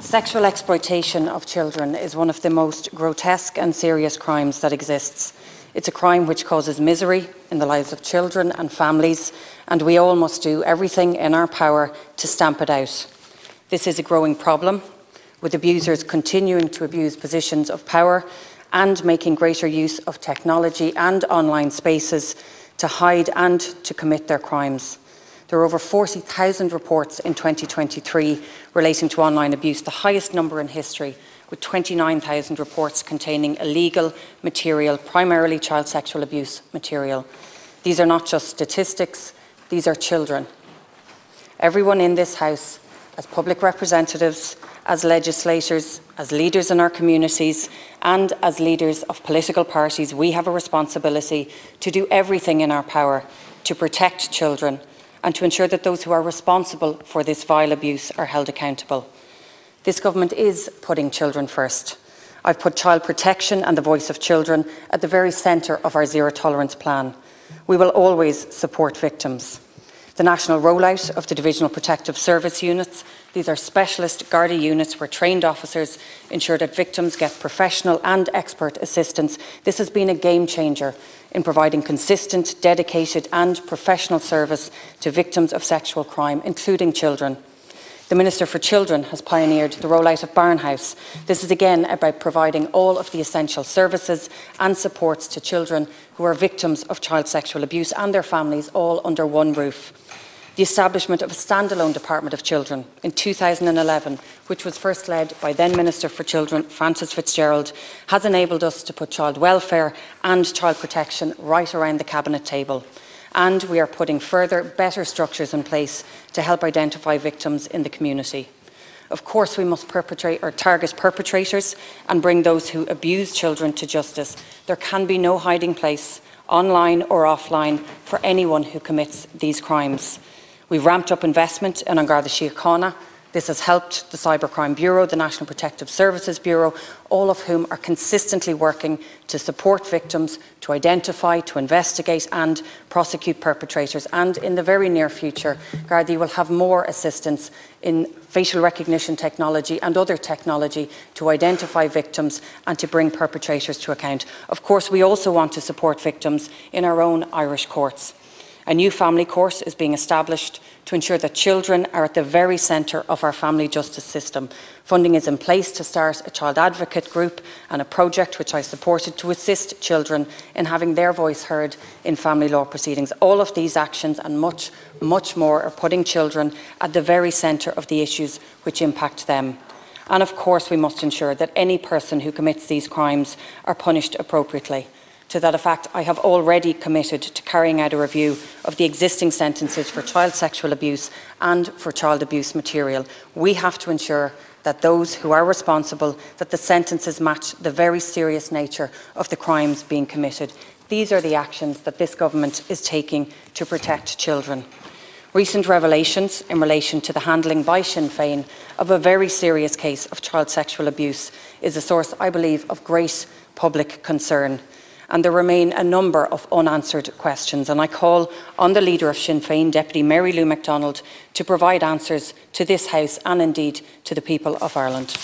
Sexual exploitation of children is one of the most grotesque and serious crimes that exists. It's a crime which causes misery in the lives of children and families, and we all must do everything in our power to stamp it out. This is a growing problem, with abusers continuing to abuse positions of power and making greater use of technology and online spaces to hide and to commit their crimes. There were over 40,000 reports in 2023 relating to online abuse, the highest number in history, with 29,000 reports containing illegal material, primarily child sexual abuse material. These are not just statistics, these are children. Everyone in this House, as public representatives, as legislators, as leaders in our communities, and as leaders of political parties, we have a responsibility to do everything in our power to protect children and to ensure that those who are responsible for this vile abuse are held accountable. This government is putting children first. I've put child protection and the voice of children at the very centre of our zero tolerance plan. We will always support victims. The national rollout of the Divisional Protective Service units, these are specialist Garda units where trained officers ensure that victims get professional and expert assistance. This has been a game changer in providing consistent, dedicated and professional service to victims of sexual crime, including children. The Minister for Children has pioneered the rollout of Barnhouse. This is again about providing all of the essential services and supports to children who are victims of child sexual abuse and their families, all under one roof. The establishment of a standalone Department of Children in 2011, which was first led by then Minister for Children Frances Fitzgerald, has enabled us to put child welfare and child protection right around the Cabinet table. And we are putting further, better structures in place to help identify victims in the community. Of course, we must target perpetrators and bring those who abuse children to justice. There can be no hiding place, online or offline, for anyone who commits these crimes. We've ramped up investment in An Garda Síochána. This has helped the Cybercrime Bureau, the National Protective Services Bureau, all of whom are consistently working to support victims, to identify, to investigate and prosecute perpetrators. And in the very near future, Gardaí will have more assistance in facial recognition technology and other technology to identify victims and to bring perpetrators to account. Of course, we also want to support victims in our own Irish courts. A new family court is being established to ensure that children are at the very centre of our family justice system. Funding is in place to start a child advocate group and a project which I supported to assist children in having their voice heard in family law proceedings. All of these actions and much, much more are putting children at the very centre of the issues which impact them. And of course, we must ensure that any person who commits these crimes are punished appropriately. To that effect, I have already committed to carrying out a review of the existing sentences for child sexual abuse and for child abuse material. We have to ensure that those who are responsible, that the sentences match the very serious nature of the crimes being committed. These are the actions that this government is taking to protect children. Recent revelations in relation to the handling by Sinn Féin of a very serious case of child sexual abuse is a source, I believe, of great public concern. And there remain a number of unanswered questions, and I call on the leader of Sinn Féin, Deputy Mary Lou MacDonald, to provide answers to this House and indeed to the people of Ireland.